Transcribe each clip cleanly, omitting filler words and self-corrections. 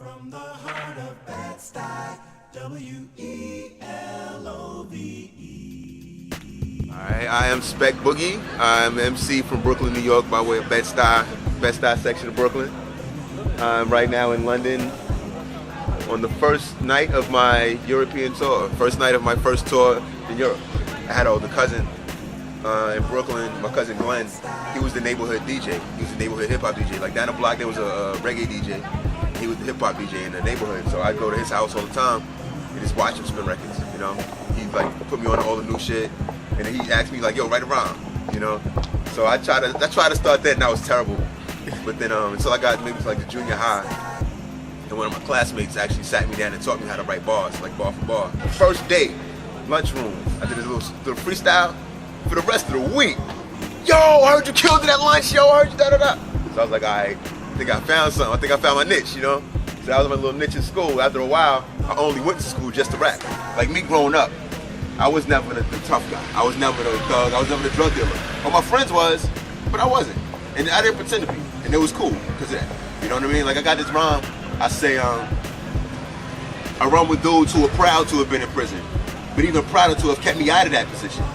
From the heart of Bed Stuy, W-E-L-O-V-E. Alright, I am Spec Boogie. I'm MC from Brooklyn, New York by way of Bed Stuy section of Brooklyn. I'm right now in London on the first night of my European tour. First night of my first tour in Europe. I had an older cousin in Brooklyn, my cousin Glenn. He was the neighborhood DJ. He was the neighborhood hip hop DJ. Like down the block there was a reggae DJ. He was the hip hop DJ in the neighborhood, so I'd go to his house all the time and just watch him spin records, you know. He'd like put me on all the new shit, and then he'd ask me like, yo, write a rhyme, you know. So I tried to start that, and that was terrible. But then until I got maybe like the junior high, and one of my classmates actually sat me down and taught me how to write bars, like bar for bar. First day, lunchroom, I did a little freestyle for the rest of the week. Yo, I heard you killed it at lunch, yo, I heard you da-da-da. So I was like, all right. I think I found something. I think I found my niche, you know? So that was my little niche in school. After a while, I only went to school just to rap. Like me growing up, I was never the tough guy. I was never the thug. I was never the drug dealer. All my friends was, but I wasn't. And I didn't pretend to be. And it was cool because of that. You know what I mean? Like I got this rhyme. I say, I run with dudes who are proud to have been in prison, but even prouder to have kept me out of that position.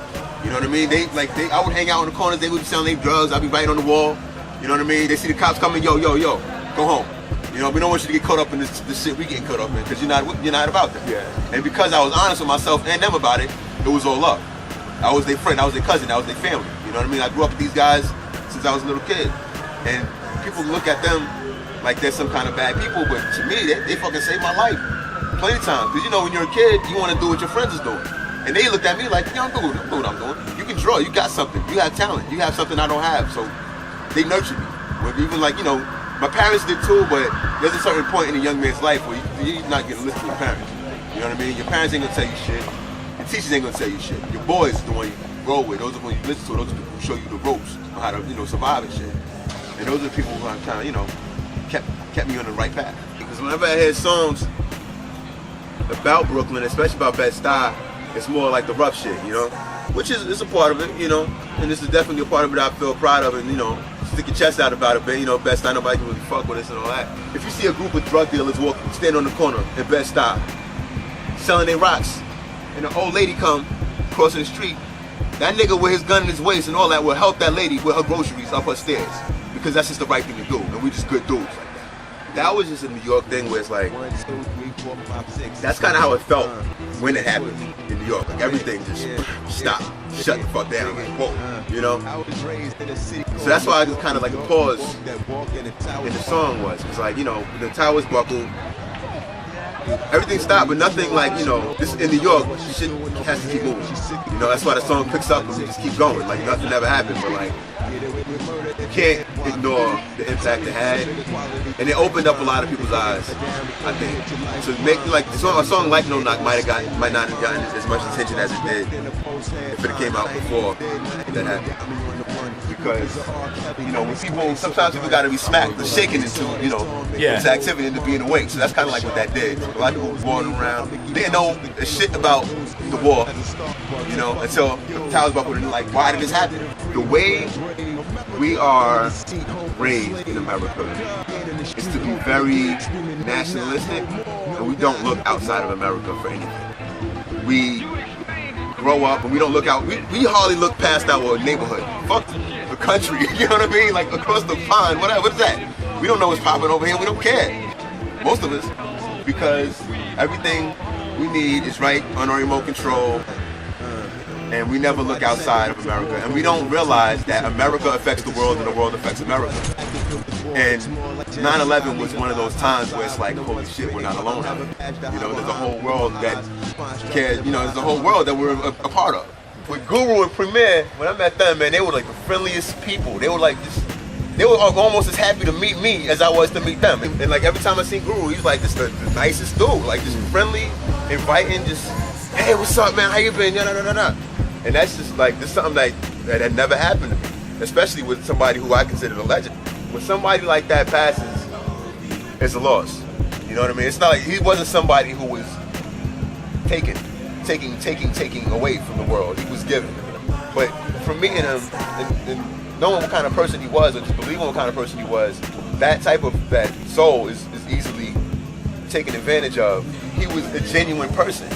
You know what I mean? I would hang out in the corners. They would be selling their drugs. I'd be writing on the wall. You know what I mean? They see the cops coming, yo, go home. You know, we don't want you to get caught up in this shit we getting caught up in because you're not about that. Yeah. And because I was honest with myself and them about it, it was all love. I was their friend, I was their cousin, I was their family. You know what I mean? I grew up with these guys since I was a little kid. And people look at them like they're some kind of bad people, but to me, they fucking saved my life plenty of times. Because you know, when you're a kid, you want to do what your friends is doing. And they looked at me like, yo, I'm doing what I'm doing. You can draw, you got something, you have talent, you have something I don't have. So they nurtured me. Even like, you know, my parents did too, but there's a certain point in a young man's life where you're not going to listen to your parents. You know what I mean? Your parents ain't going to tell you shit. Your teachers ain't going to tell you shit. Your boys is the one you grow with. Those are the ones you listen to. Those are the people who show you the ropes on how to, you know, survive and shit. And those are the people who kind of, you know, kept me on the right path. Because whenever I hear songs about Brooklyn, especially about Bed Stuy, it's more like the rough shit, you know? Which is a part of it, you know? And this is definitely a part of it I feel proud of, and, you know, stick your chest out about it, but you know, Bed Stuy, nobody can really fuck with us and all that. If you see a group of drug dealers stand on the corner in Bed Stuy, selling their rocks, and an old lady come crossing the street, that nigga with his gun in his waist and all that will help that lady with her groceries up her stairs, because that's just the right thing to do, and we just good dudes like that. That was just a New York thing where it's like, that's kind of how it felt when it happened in New York. Like everything just stopped, shut the fuck down, like whoa, you know? So that's why I just kind of like a pause in the song was, because like, you know, the towers buckled, everything stopped, but nothing like, you know, this in New York, shit has to keep moving. You know, that's why the song picks up and we just keep going, like nothing ever happened, but like, you can't ignore the impact it had, and it opened up a lot of people's eyes, I think. To make like a song like No Knock might not have gotten as much attention as it did if it came out before that happened. Because you know, when sometimes people gotta be smacked, or shaken into, you know, into activity, into being awake. So that's kind of like what that did. A lot of people were walking around, they didn't know shit about the war, you know, until the towers buckled and like, why did this happen? The way we are raised in America is to be very nationalistic, and we don't look outside of America for anything. We grow up and we don't look out, we hardly look past our neighborhood. Fuck the country, you know what I mean? Like across the pond, whatever, what is that? We don't know what's popping over here, we don't care. Most of us, because everything we need is right on our remote control, and we never look outside of America, and we don't realize that America affects the world and the world affects America. And 9/11 was one of those times where it's like, holy shit, we're not alone out here. You know, there's a whole world that cares, you know, there's a whole world that we're a part of. With Guru and Premier, when I met them, man, they were like the friendliest people. They were like they were almost as happy to meet me as I was to meet them. And like every time I seen Guru, he was like just the nicest dude, like just friendly, inviting, just, hey, what's up, man, how you been? And that's just like, this is something that had never happened to me, especially with somebody who I considered a legend. When somebody like that passes, it's a loss. You know what I mean? It's not like he wasn't somebody who was taking away from the world. He was given. But from meeting him and knowing what kind of person he was, or just believing what kind of person he was, that type of, that soul is easily taken advantage of. He was a genuine person.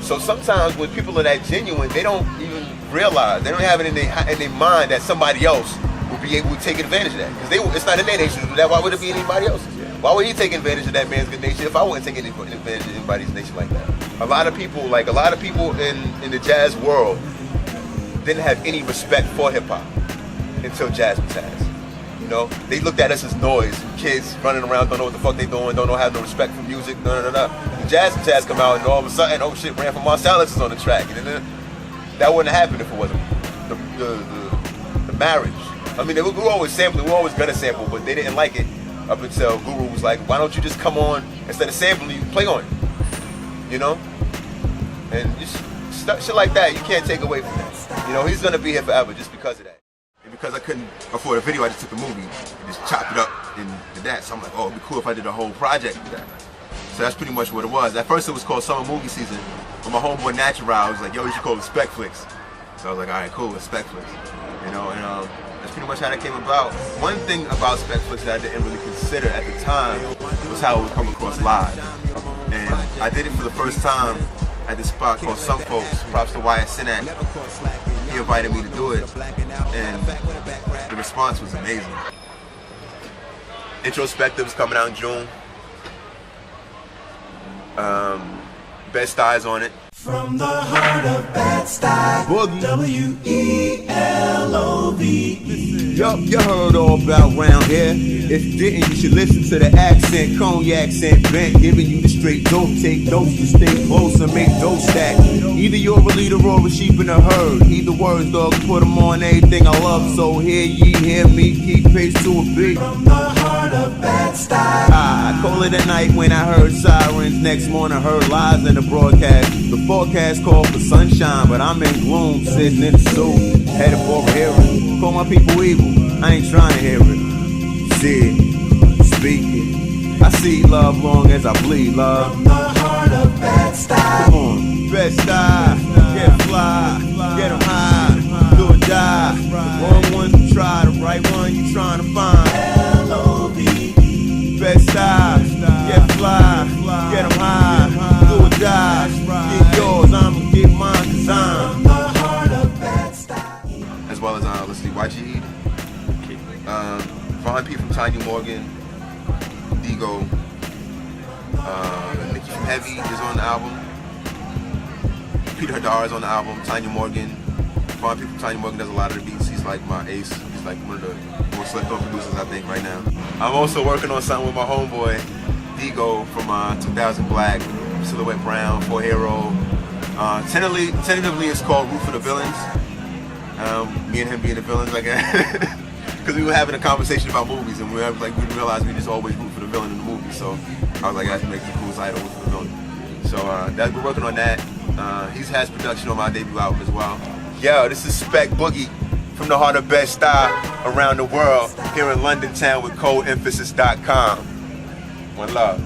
So sometimes when people are that genuine, they don't even realize, they don't have it in their mind that somebody else will be able to take advantage of that. Because it's not in their nature to do that. Why would it be anybody else's? Why would he take advantage of that man's good nature if I wouldn't take advantage of anybody's nature like that? A lot of people in the jazz world didn't have any respect for hip hop until jazz was jazz. You know, they looked at us as noise, kids running around, don't know what the fuck they doing, don't know have no respect for music, The jazz come out, and all of a sudden, oh shit, Ran from Marsalis is on the track, and then that wouldn't happen if it wasn't the marriage. I mean, we were always sampling, we were always gonna sample, but they didn't like it up until Guru was like, why don't you just come on, instead of sampling, you play on it, you know? And just shit like that, you can't take away from that. You know, he's gonna be here forever just because of that. And because I couldn't afford a video, I just took a movie and just chopped it up and did that. So I'm like, oh, it'd be cool if I did a whole project with that. So that's pretty much what it was. At first it was called Summer Movie Season. When my homeboy Natural was like, yo, you should call it Specflix. So I was like, all right, cool, it's Specflix. You know, and that's pretty much how that came about. One thing about Specflix that I didn't really consider at the time was how it would come across live. And I did it for the first time at this spot called Some Folks. Props to Wyatt Sinak. He invited me to do it, and the response was amazing. Introspective's coming out in June. Bed Stuy's on it. From the heart of Bed Stuy, Boogie. W-E-L-O-V-E. Yup, you heard all about round here. If you didn't, you should listen to the accent, cognac scent bent, giving you the straight dope. Take notes to stay close and make dope stack. Either you're a leader or a sheep in a herd. Either words, dog, put them on everything I love. So hear ye, hear me, keep pace to a beat. From the heart of Bed Stuy. I call it a night when I heard sirens. Next morning, heard lies in the broadcast. The forecast called for sunshine, but I'm in gloom, sitting in the suit, headed for a hearing. Call my people evil, I ain't trying to hear it. See it, speak it. I see love long as I bleed love. From the heart of Bed Stuy. Come on, Bed Stuy, get fly, get 'em high, do or die. The wrong one you try, the right one you trying to find. L-O-V-E. Bed Stuy, get fly, get 'em high, do or die. Get yours, I'ma get mine designed. From the heart of Bed Stuy. As well as, let's see, YG, Von P from Tanya Morgan, Digo, Nikki from Heavy is on the album, Peter Hadar is on the album, Tanya Morgan, Von P from Tanya Morgan does a lot of the beats. He's like my ace. He's like one of the most slept on producers I think right now. I'm also working on something with my homeboy, Digo from 2000 Black, Silhouette Brown, For Hero. Tentatively it's called Root for the Villains. Me and him being the villains, like, because we were having a conversation about movies, and we realized we just always root for the villain in the movie. So I was like, that makes a cool title, Root for the Villain. So we're working on that. He has production on my debut album as well. Yo, this is Spec Boogie from the heart of Bed Stuy around the world, here in London town with codeemphasis.com. One love.